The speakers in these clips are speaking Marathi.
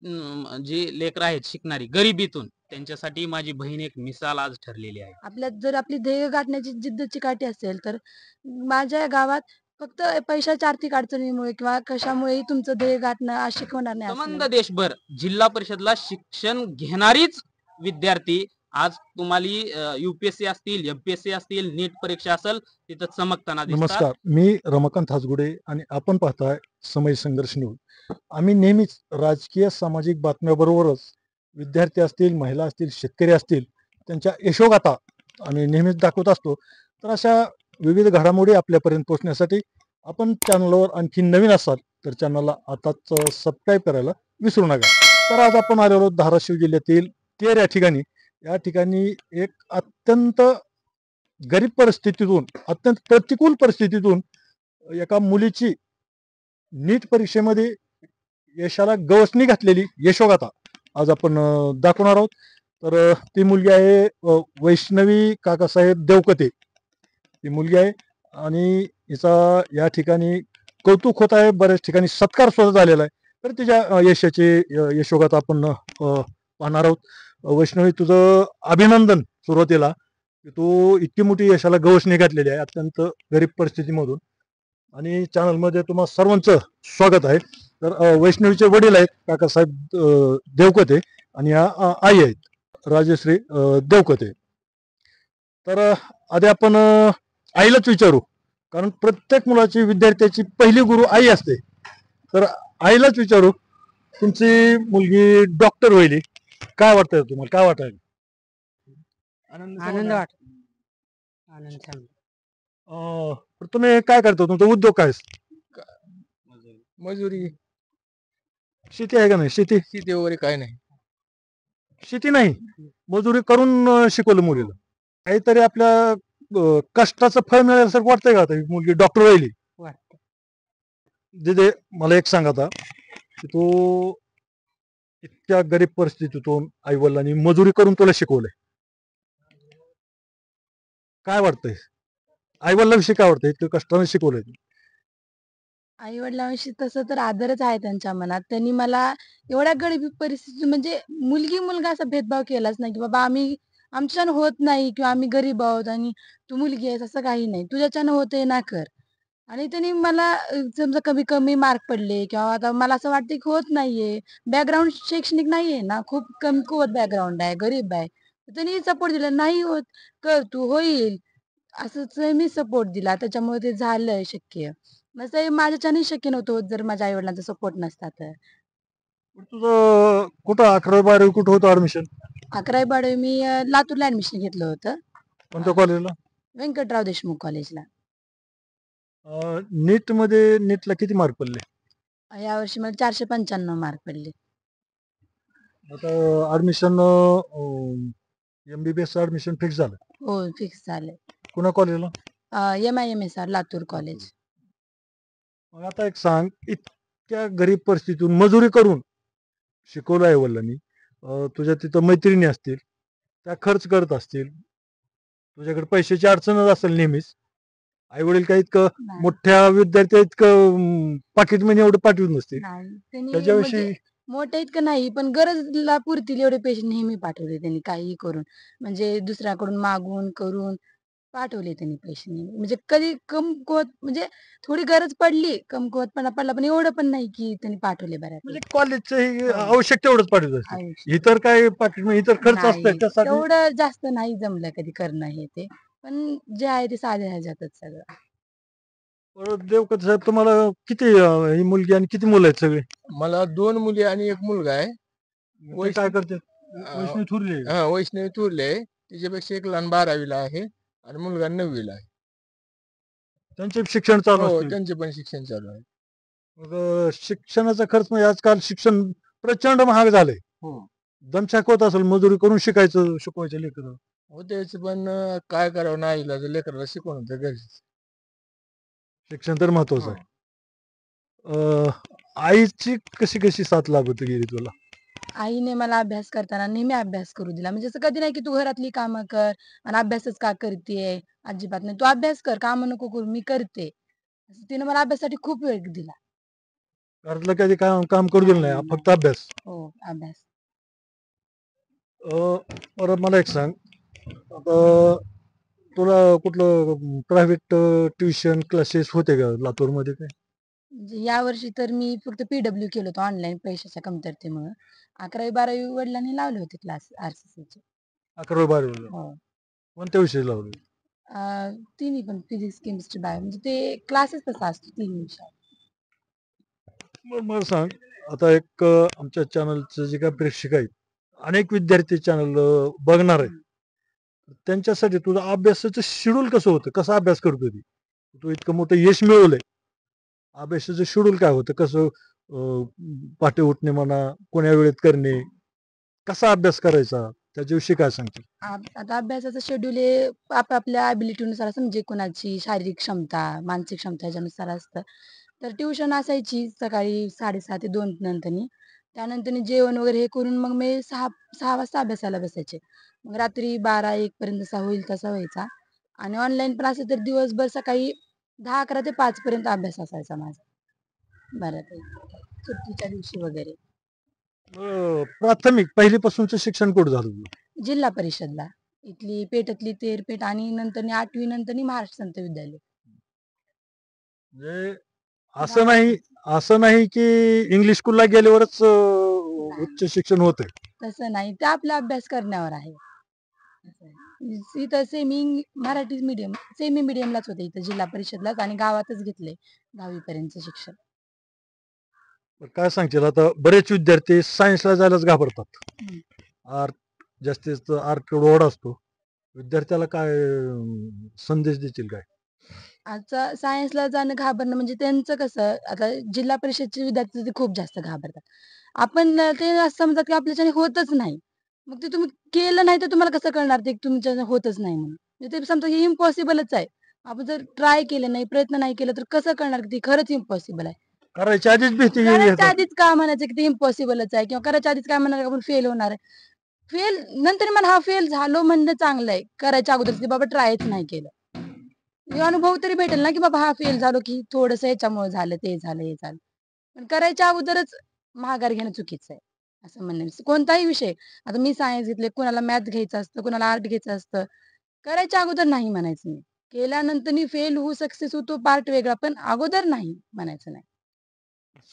जी लेकरं आहेत शिकणारी गरिबीतून, त्यांच्यासाठी माझी बहीण एक मिसाल आज ठरलेली आहे. आपल्यात जर आपली ध्येय गाठण्याची जिद्द चिकाटी असेल, तर माझ्या गावात फक्त पैशाच्या आर्थिक अडचणीमुळे किंवा कशामुळेही तुमचं ध्येय गाठणं आज शिकवणार नाही असं संबंध नाही. देशभर जिल्हा परिषदला शिक्षण घेणारीच विद्यार्थी आज तुम्हाला UPSC असतील, MPSC असतील, नीट परीक्षा असेल, तिथं चमकताना दिसतात. नमस्कार, मी रमाकांत हासगुडे आणि आपण पाहताय समय संघर्ष न्यूज. आम्ही नेहमीच राजकीय सामाजिक बातम्याबरोबरच विद्यार्थी असतील, महिला असतील, शेतकरी असतील त्यांच्या यशोगाथा आम्ही नेहमीच दाखवत असतो. तर अशा विविध घडामोडी आपल्यापर्यंत पोहोचण्यासाठी आपण चॅनलवर आणखी नवीन असाल तर चॅनलला आताच सबस्क्राईब करायला विसरू नका. तर आज आपण आलेलो आहोत धाराशिव जिल्ह्यातील तेर या ठिकाणी. या ठिकाणी एक अत्यंत गरीब परिस्थितीतून, अत्यंत प्रतिकूल परिस्थितीतून एका मुलीची नीट परीक्षेमध्ये यशाला गवसणी घातलेली यशोगाथा आज आपण दाखवणार आहोत. तर ती मुलगी आहे वैष्णवी काकासाहेब देवकते ही मुलगी आहे आणि हिचा या ठिकाणी कौतुक होत आहे, बऱ्याच ठिकाणी सत्कार सुद्धा झालेला आहे. तर तिच्या यशाची यशोगाथा आपण पाहणार आहोत. वैष्णवी, तुझं अभिनंदन सुरुवातीला की तू इतकी मोठी यशाला गवसणी घातलेली आहे अत्यंत गरीब परिस्थितीमधून. आणि चॅनलमध्ये तुम्हा सर्वांचं स्वागत आहे. तर वैष्णवीचे वडील आहेत काकासाहेब देवकते आणि या आई आहेत राजश्री देवकते. तर आधी आपण आईलाच विचारू, कारण प्रत्येक मुलाची विद्यार्थ्याची पहिली गुरु आई असते. तर आईलाच विचारू, तुमची मुलगी डॉक्टर होईल, काय वाटतंय तुम्हाला, काय वाटायला? आनंद वाटतो. आनंद छान. तर तुम्ही काय करता, तुमचा उद्योग काय? मजुरी, शेती आहे का नाही? शेती शेती वगैरे काय नाही. शेती नाही, मजुरी करून शिकवलं मुलीला. काहीतरी आपल्या कष्टाचं फळ मिळाल्यासारखं वाटतंय का आता ही मुलगी डॉक्टर राहिली? वाटतं. दिदे, मला एक सांग आता की तू इतक्या गरीब परिस्थितीतून आई वडिलांनी मजुरी करून तुला शिकवलंय, काय वाटतंय? आई वडिलांविषयी काय वाटतंय, इतकं कष्टाने शिकवलंय? आई वडिलांविषयी तसं तर आदरच आहे त्यांच्या मनात. त्यांनी मला एवढ्या गरिबी परिस्थिती म्हणजे मुलगी मुलगा असा भेदभाव केलाच नाही, की बाबा आमच्याच्यानं होत नाही किंवा आम्ही गरीब आहोत आणि तू मुलगी आहेस असं काही नाही. तुझ्याच्यानं होतंय ना कर. आणि त्यांनी मला समजा कमी मार्क पडले किंवा आता मला असं वाटतं की होत नाहीये. बॅकग्राऊंड शैक्षणिक नाहीये ना, खूप कमकुवत बॅकग्राऊंड आहे, गरीब आहे. तर त्यांनी सपोर्ट दिला, "नाही होत, कर तू होईल." असंच मी सपोर्ट दिला. त्याच्यामुळे ते झालंय शक्य. नसतं हे माझ्याच्याने शक्य नव्हतं होत जर माझ्या आई-वडिलांचा सपोर्ट नसता तर. पण तुझं कुठं 11वी-12वी कुठं होतं ऍडमिशन? 11वी-12वी मी लातूरला ॲडमिशन घेतलं होतं. कोणत्या कॉलेजला? व्यंकटराव देशमुख कॉलेजला. नीट मध्ये नीटला किती मार्क पडले? यावर्षी मला 495 मार्क पडले. आता ऍडमिशन MBBS ऍडमिशन फिक्स झालं, हो, फिक्स झालंय. कुणा कॉलेजला? MIMSR Latur college. मग आता एक सांग, इतक्या गरीब परिस्थितीतून मजुरी करून शिकवलं आहे वडिलांनी. तुझ्या तिथं मैत्रिणी असतील, त्या खर्च करत असतील, तुझ्याकडे पैशाची अडचणच असेल नेहमीच. आई वडील काही इतकं नाही, मोठ्या विद्यार्थी इतकं पाकिट मनी एवढं पाठवत नसतील. नाही. त्यांनी म्हणजे त्याच्याविषयी मोठ्या इतकं नाही, पण गरजला पुरतील एवढे पैसे नेहमी पाठवले त्यांनी काहीही करून. म्हणजे दुसऱ्याकडून मागून, करून पाठवले त्यांनी पैसे नेहमी. म्हणजे कधी कमकुवत म्हणजे थोडी गरज पडली, कमकुवतपणा पडला, पण एवढं पण नाही की त्यांनी पाठवले म्हणजे बऱ्यापैकी. कॉलेजचं हो. आवश्यक तेवढंच पाठवत असतील. आयुष्य. इतर काय पाकिट इतर खर्च असतात नाही, त्यासाठी. तेवढं जास्त नाही जमलं कधी करणं हे ते. पण जे आहे ते साध्या ह्याच्यातच सगळं. परत देवकत साहेब, तुम्हाला किती ही मुलगी आणि किती मुलं आहेत सगळे? मला 2 मुली आणि 1 मुलगा आहे. ते काय वैष्णव करते? अ, वैष्णवी थुरले आहे का? वैष्णवी थोरले आहे. तिच्यापेक्षा एक लहान 12वी आहे आणि मुलगा 9वी आहे. त्यांचे शिक्षण चालू हो, असते. त्यांचे पण शिक्षण चालू आहे. मग शिक्षणाचा खर्च म्हणजे आजकाल शिक्षण प्रचंड महाग झालंय. हो. दमछाक होत असेल, मजुरी करून शिकवायचं लेकरं. हो, तेच पण काय करावं नाईलाज लेकराला शिकवणं तर गरजेचं. शिक्षण तर महत्वाचं हो. आहे. आईची कशी कशी साथ लागत गेली तुला? आईने मला अभ्यास करताना नेहमी अभ्यास करू दिला. म्हणजे असं कधी नाही की तू घरातली कामं कर आणि अभ्यासच का करतीये? अजिबात नाही. तू अभ्यास कर, कामं नको करू, मी करते. असं तिने मला अभ्यासासाठी खूप वेळ दिला. घरातलं कधी काम करू दिलं नाही, फक्त अभ्यास. हो, अभ्यास. परत मला एक सांग, आता तुला कुठलं प्रायव्हेट ट्युशन क्लासेस होते का लातूरमध्ये काय? म्हणजे यावर्षी तर मी फक्त पीडब्ल्यू केलं होतं ऑनलाईन पैशाच्या कमतरतेमुळं. 11वी-12वी वडिलांनी लावले होते क्लास आरसीसीचे. 11वी-12वी हो. कोणत्या विषयी लावले? अ, तिन्ही पण फिजिक्स, केमिस्ट्री, बायो म्हणजे ते क्लासेस तसा असतो तिन्ही विषयात. मग मला सांग, आता एक आमच्या चॅनलचे जे काही प्रेक्षक आहेत, अनेक विद्यार्थी चॅनल बघणार आहेत. त्यांच्यासाठी तुझं अभ्यासाचं शेड्यूल कसं होतं? कसा अभ्यास करतो ती? तू इतकं मोठं यश मिळवलंय. अभ्यासाचं शेड्यूल काय होतं? कसं पहाटे उठणे म्हणा, कोण्या वेळेत करणे, कसा अभ्यास करायचा? त्याच्याविषयी काय सांगशील? आता अभ्यासाचं शेड्यूल हे आपापल्या ॲबिलिटीनुसार असतं म्हणजे कुणाची शारीरिक क्षमता, मानसिक क्षमता ह्याच्यानुसार असतं. तर ट्युशन असायची सकाळी 6:30 ते 2 नंतरनी. त्यानंतरनी जेवण वगैरे हे करून मग मी 6 वाजता अभ्यासाला बसायचे. मग रात्री 12-1 पर्यंत जसा होईल तसा व्हायचा. आणि ऑनलाईन पण असेल तर दिवसभर सकाळी 10-11 ते 5 पर्यंत अभ्यास असायचा माझा. बऱ्यापैकी. सुट्टीच्या दिवशी वगैरे. प्राथमिक पहिलीपासूनचं शिक्षण कुठं झालं तुझं? जिल्हा परिषदला. इथली पेठातली तेरपेठ आणि नंतरनी 8वी नंतरनी महाराष्ट्र संत विद्यालय. म्हणजे असं नाही गावातच. असं नाही की इंग्लिश स्कूलला गेल्यावरच उच्च शिक्षण होतंय. तसं नाही. ते आपला अभ्यास करण्यावर आहे. असं आहे. इथं मराठी मीडियम, सेमी मीडियमलाच होते इथं जिल्हा परिषदलाच आणि गावातच घेतले 10वी पर्यंतचं शिक्षण. काय सांगशील, आता बरेच विद्यार्थी सायन्सला जायलाच घाबरतात. हं. आर्ट जास्तीत जास्त आर्ट ओढ असतो. विद्यार्थ्याला काय संदेश देतील काय? आता सायन्सला जाणं घाबरणं म्हणजे त्यांचं कसं आता जिल्हा परिषदचे विद्यार्थी ते खूप जास्त घाबरतात. आपण ते असं समजतात की आपल्याच्याने होतच नाही. मग ते तुम्ही केलं नाही तर तुम्हाला कसं कळणार ते तुमच्याने होतच नाही म्हणून. म्हणजे ते समजा हे इम्पॉसिबलच आहे. आपण जर ट्राय केलं नाही, प्रयत्न नाही केला तर कसं कळणार की ते खरंच इम्पॉसिबल आहे. करायच्या आधीच भीती करायच्या येतात. आधीच का म्हणायचं की ते इम्पॉसिबलच आहे किंवा करायच्या आधीच काय म्हणणार आपण फेल होणार आहे. फेल नंतर मला हा फेल झालो म्हणणं चांगलं आहे. करायच्या अगोदर बाबा ट्रायच नाही केलं. हे अनुभव तरी भेटेल ना, की बाबा हा फेल झालो, की थोडंसं ह्याच्यामुळे झालं, ते झालं, हे झालं. पण करायच्या अगोदरच माघार घेणं चुकीचं आहे, असं म्हणणं आहे. कोणताही विषय, आता मी सायन्स घेतले, कुणाला मॅथ घ्यायचं असतं, कुणाला आर्ट घ्यायचं असतं. करायच्या अगोदर नाही म्हणायचं नाही. केल्यानंतरनी फेल होऊ, सक्सेस होऊ तो पार्ट वेगळा, पण अगोदर नाही म्हणायचं नाही.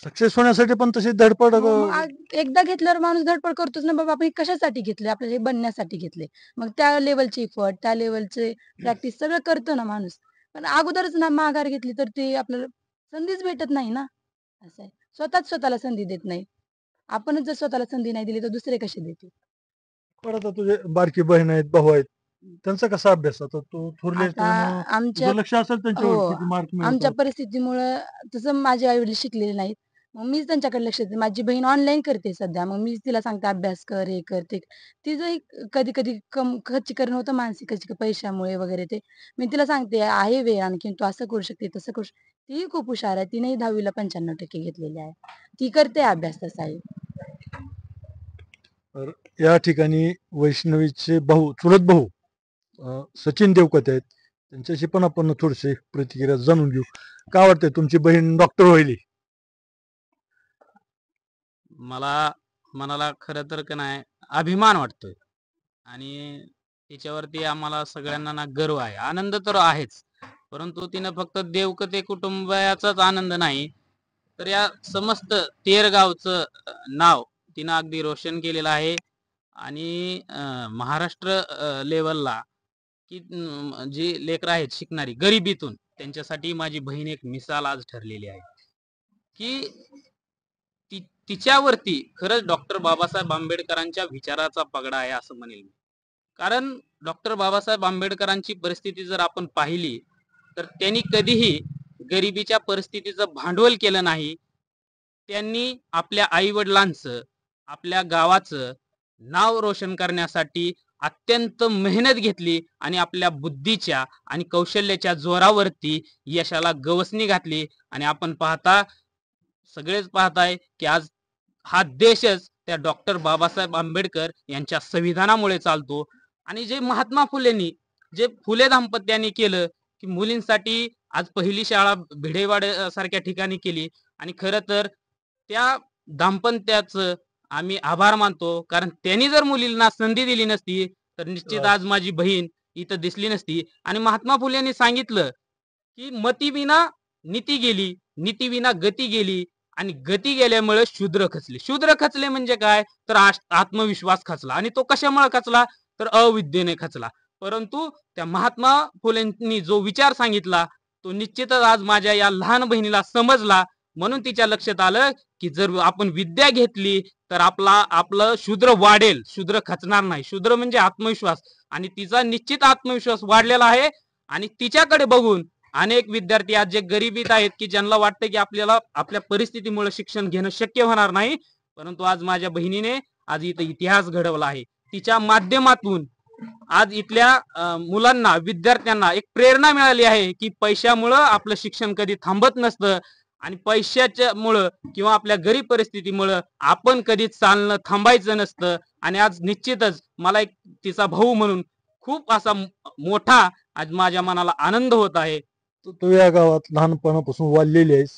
सक्सेस होण्यासाठी पण तशी धडपड हो, मग एकदा घेतल्यावर माणूस धडपड करतोच ना, बाबा आपण हे कशासाठी घेतले? आपल्याला हे बनण्यासाठी घेतले. मग त्या लेव्हलचे एफर्ट, त्या लेव्हलचे प्रॅक्टिस सगळं करतो ना माणूस. पण अगोदरच ना माघार घेतली तर ते आपल्याला संधीच भेटत नाही ना, असं आहे. स्वतःच स्वतःला संधी देत नाही. आपणच जर स्वतःला संधी नाही दिली तर दुसरे कसे देतील? पण आता तुझे बारकी बहीण आहेत, भाऊ आहेत, त्यांचा कसा अभ्यास? आता तू थोरली आहेस आता त्याच्यामुळं आमच्या तुझं लक्ष असेल त्यांच्यावर हो, किती मार्क आमच्या मिळवतात. परिस्थितीमुळं तसं माझे आई-वडील शिकलेले नाहीत. मग मीच त्यांच्याकडे लक्ष देते. माझी बहीण ऑनलाईन करते सध्या. मग मीच तिला सांगते, "अभ्यास कर, हे कर, ते कर." तिचंही कधी-कधी खच्चीकरण होतं मानसिक पैशामुळे वगैरे ते. मी तिला सांगते, "आहे वेळ आणखीन, तू असं करू शकते, तसं करू शकते." तीही खूप हुशार आहे. तिनेही 10वी ला 95% घेतलेले आहे. ती करते अभ्यास तसाही. तर या ठिकाणी वैष्णवीचे भाऊ, चुलत भाऊ सचिन देवकते आहेत. त्यांच्याशी पण आपण थोडीशी प्रतिक्रिया जाणून घेऊ. काय वाटतंय तुमची बहीण डॉक्टर होईल? मला मनाला खरं तर का नाही अभिमान वाटतोय आणि तिच्यावरती आम्हाला सगळ्यांना ना गर्व आहे. आनंद तर आहेच. परंतु तिनं फक्त देवकते कुटुंबाचाच आनंद नाही, तर या समस्त तेर गावचं नाव तिनं अगदी रोशन केलेलं आहे आणि महाराष्ट्र लेव्हलला की जी लेकरं आहेत शिकणारी गरिबीतून त्यांच्यासाठी माझी बहीण एक मिसाल आज ठरलेली आहे की तिच्यावरती खरंच डॉक्टर बाबासाहेब आंबेडकरांच्या विचाराचा पगडा आहे असं म्हणेल मी. कारण डॉक्टर बाबासाहेब आंबेडकरांची परिस्थिती जर आपण पाहिली तर त्यांनी कधीही गरिबीच्या परिस्थितीचं भांडवल केलं नाही. त्यांनी आपल्या आई वडिलांचं, आपल्या गावाचं नाव रोशन करण्यासाठी अत्यंत मेहनत घेतली आणि आपल्या बुद्धीच्या आणि कौशल्याच्या जोरावरती यशाला गवसणी घातली आणि आपण सगळेच पाहताय की आज हा देशच त्या डॉक्टर बाबासाहेब आंबेडकर यांच्या संविधानामुळे चालतो. आणि जे महात्मा फुलेंनी, जे फुले दाम्पत्यांनी केलं की मुलींसाठी आज पहिली शाळा भिडेवाड सारख्या ठिकाणी केली आणि खरं तर त्या दाम्पत्याचं आम्ही आभार मानतो. कारण त्यांनी जर मुलींना संधी दिली नसती तर निश्चित आज माझी बहीण इथं दिसली नसती. आणि महात्मा फुलेंनी सांगितलं की मतीविना नीती गेली, नीतीविना गती गेली आणि गती गेल्यामुळे शूद्र खचले. शूद्र खचले म्हणजे काय, तर आत्मविश्वास खचला. आणि तो कशामुळे खचला, तर अविद्येने खचला. परंतु त्या महात्मा फुलेंनी जो विचार सांगितला तो निश्चितच आज माझ्या या लहान बहिणीला समजला. म्हणून तिच्या लक्षात आलं की जर आपण विद्या घेतली तर आपलं शूद्र वाढेल, शूद्र खचणार नाही. शूद्र म्हणजे आत्मविश्वास, आणि तिचा निश्चित आत्मविश्वास वाढलेला आहे. आणि तिच्याकडे बघून अनेक विद्यार्थी आज जे गरिबीत आहेत, की ज्यांना वाटतं की आपल्याला आपल्या परिस्थितीमुळे शिक्षण घेणं शक्य होणार नाही, परंतु आज माझ्या बहिणीने आज इथं इतिहास घडवला आहे. तिच्या माध्यमातून आज इथल्या मुलांना, विद्यार्थ्यांना एक प्रेरणा मिळाली आहे की पैशामुळं आपलं शिक्षण कधी थांबत नसतं, आणि पैशाच्या मुळे किंवा आपल्या गरीब परिस्थितीमुळे आपण कधीच चालणं थांबायचं नसतं. आणि आज निश्चितच मला एक तिचा भाऊ म्हणून खूप असा मोठा आज माझ्या मनाला आनंद होत आहे. तू या गावात लहानपणापासून वाढलेली आहेस,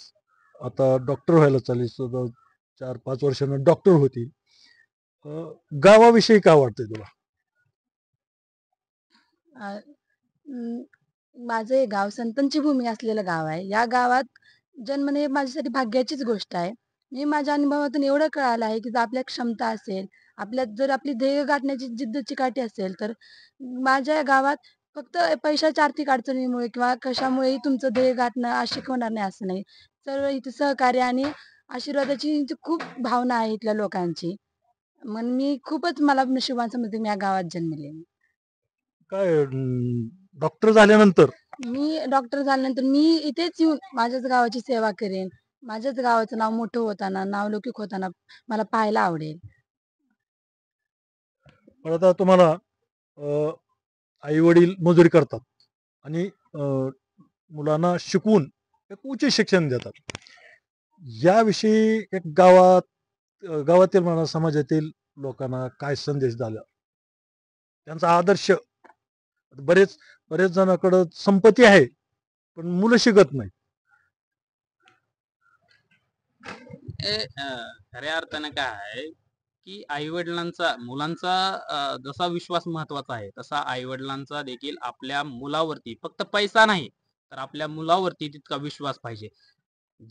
आता डॉक्टर व्हायला चाललीस, 4-5 वर्षांना डॉक्टर होती. गावाविषयी काय वाटतंय तुला? अ, म, माझं हे गाव संतांची भूमी असलेलं गाव आहे. या गावात जन्मणे हे माझ्यासाठी भाग्याचीच गोष्ट आहे. मी माझ्या अनुभवातून एवढं कळालं आहे की जर आपल्यात क्षमता असेल, आपल्यात जर आपली ध्येय गाठण्याची जिद्द चिकाटी असेल, तर माझ्या गावात फक्त पैशाच्या आर्थिक अडचणीमुळे किंवा कशामुळेही तुमचं ध्येय गाठणं अशक्य होणार नाही असं नाही. सर्व इथे सहकार्य आणि आशीर्वादाची इथे खूप भावना आहे इथल्या लोकांची. म्हणून मी खूपच मला नशिबान समजते मी या गावात जन्मले. काय डॉक्टर झाल्यानंतर मी डॉक्टर झाल्यानंतर मी इथेच येऊन माझ्याच गावाची सेवा करेन. माझ्याच गावाचं नाव मोठं होताना, नावलौकिक होताना मला पाहायला आवडेल. पण आता तुम्हाला आई वडील मजुरी करतात आणि मुलांना शिकवून एक उच्च शिक्षण देतात. याविषयी एक गावातील म्हणा, समाजातील लोकांना काय संदेश द्याला, त्यांचा आदर्श? बरेच बरेच जणांकडे संपत्ती आहे पण मुलं शिकत नाही. खऱ्या अर्थानं काय आहे की आई वडिलांचा मुलांचा जसा विश्वास महत्वाचा आहे, तसा आई वडिलांचा देखील आपल्या मुलावरती, फक्त पैसा नाही तर आपल्या मुलावरती तितका विश्वास पाहिजे.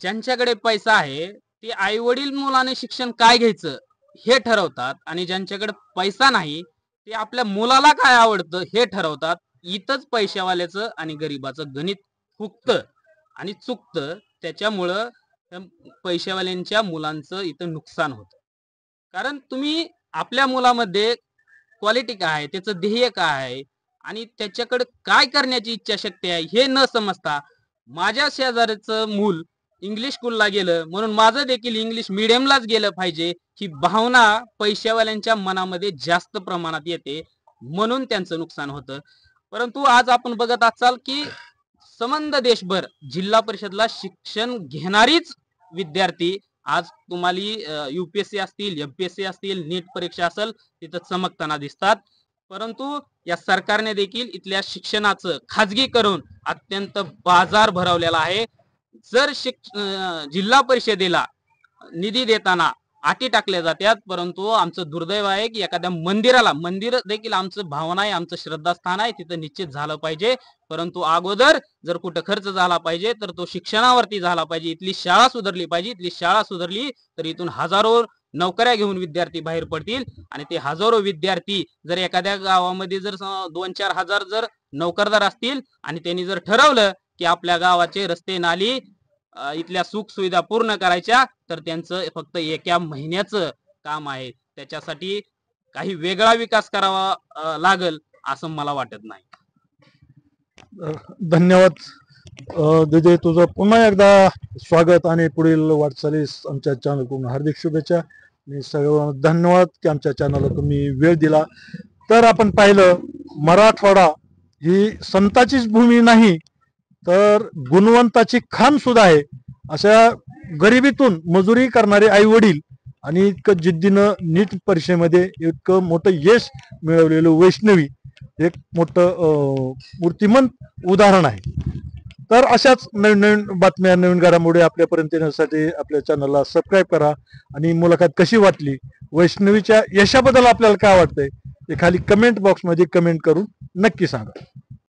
ज्यांच्याकडे पैसा आहे ते आई वडील मुलाने शिक्षण काय घ्यायचं हे ठरवतात, आणि ज्यांच्याकडे पैसा नाही ते आपल्या मुलाला काय आवडतं हे ठरवतात. इथंच पैशावाल्याचं आणि गरीबाचं गणित फुगतं आणि चुकतं. त्याच्यामुळं त्या पैशावाल्यांच्या मुलांचं इथं नुकसान होतं. कारण तुम्ही आपल्या मुलामध्ये क्वालिटी काय आहे, त्याचं ध्येय काय आहे आणि त्याच्याकडे काय करण्याची इच्छाशक्ती आहे हे न समजता माझ्या शेजारचं मूल इंग्लिश स्कूलला गेलं म्हणून माझं देखील इंग्लिश मिडियमलाच गेलं पाहिजे, ही भावना पैशावाल्यांच्या मनामध्ये जास्त प्रमाणात येते, म्हणून त्यांचं नुकसान होतं. परंतु आज आपण बघत असाल की संबंध देशभर जिल्हा परिषदला शिक्षण घेणारीच विद्यार्थी आज तुम्हाला युपीएससी असतील, एमपीएससी असतील, नीट परीक्षा असेल तिथं चमकताना दिसतात. परंतु या सरकारने देखील इथल्या शिक्षणाचं खाजगीकरण अत्यंत बाजार भरवलेला आहे. जर जिल्हा परिषदेला निधी देताना अटी टाकल्या जातात, परंतु आमचं दुर्दैव आहे की एखाद्या मंदिर देखील आमचं भावना आहे, आमचं श्रद्धास्थान आहे, तिथं निश्चित झालं पाहिजे. परंतु अगोदर जर कुठं खर्च झाला पाहिजे तर तो शिक्षणावरती झाला पाहिजे. इथली शाळा सुधारली पाहिजे. इथली शाळा सुधारली तर इथून हजारो नोकऱ्या घेऊन विद्यार्थी बाहेर पडतील, आणि ते हजारो विद्यार्थी जर एखाद्या गावामध्ये जर 2-4 हजार जर नोकरदार असतील आणि त्यांनी जर ठरवलं की आपल्या गावाचे रस्ते नाली इथल्या सुख सुविधा पूर्ण करायच्या, तर त्यांचं फक्त एका महिन्याचं काम आहे. त्याच्यासाठी काही वेगळा विकास करावा लागल असं मला वाटत नाही. धन्यवाद दिदे, तुझं पुन्हा एकदा स्वागत आणि पुढील वाटचालीस आमच्या चॅनलकडून हार्दिक शुभेच्छा आणि सगळ्यांना धन्यवाद की आमच्या चॅनलला तुम्ही वेळ दिला. तर आपण पाहिलं, मराठवाडा ही संताचीच भूमी नाही तर गुणवंताची खाण सुद्धा आहे. अशा गरिबीतून मजुरी करणारे आई वडील आणि इतकं जिद्दीनं नीट परीक्षेमध्ये इतकं मोठं यश मिळवलेलं वैष्णवी एक मोठं मूर्तिमंत उदाहरण आहे. तर अशाच नवीन नवीन बातम्या नवीन घडामोडी आपल्यापर्यंत येण्यासाठी आपल्या चॅनलला सबस्क्राईब करा. आणि मुलाखत कशी वाटली, वैष्णवीच्या यशाबद्दल आपल्याला काय वाटतंय ते खाली कमेंट बॉक्समध्ये कमेंट करून नक्की सांगा.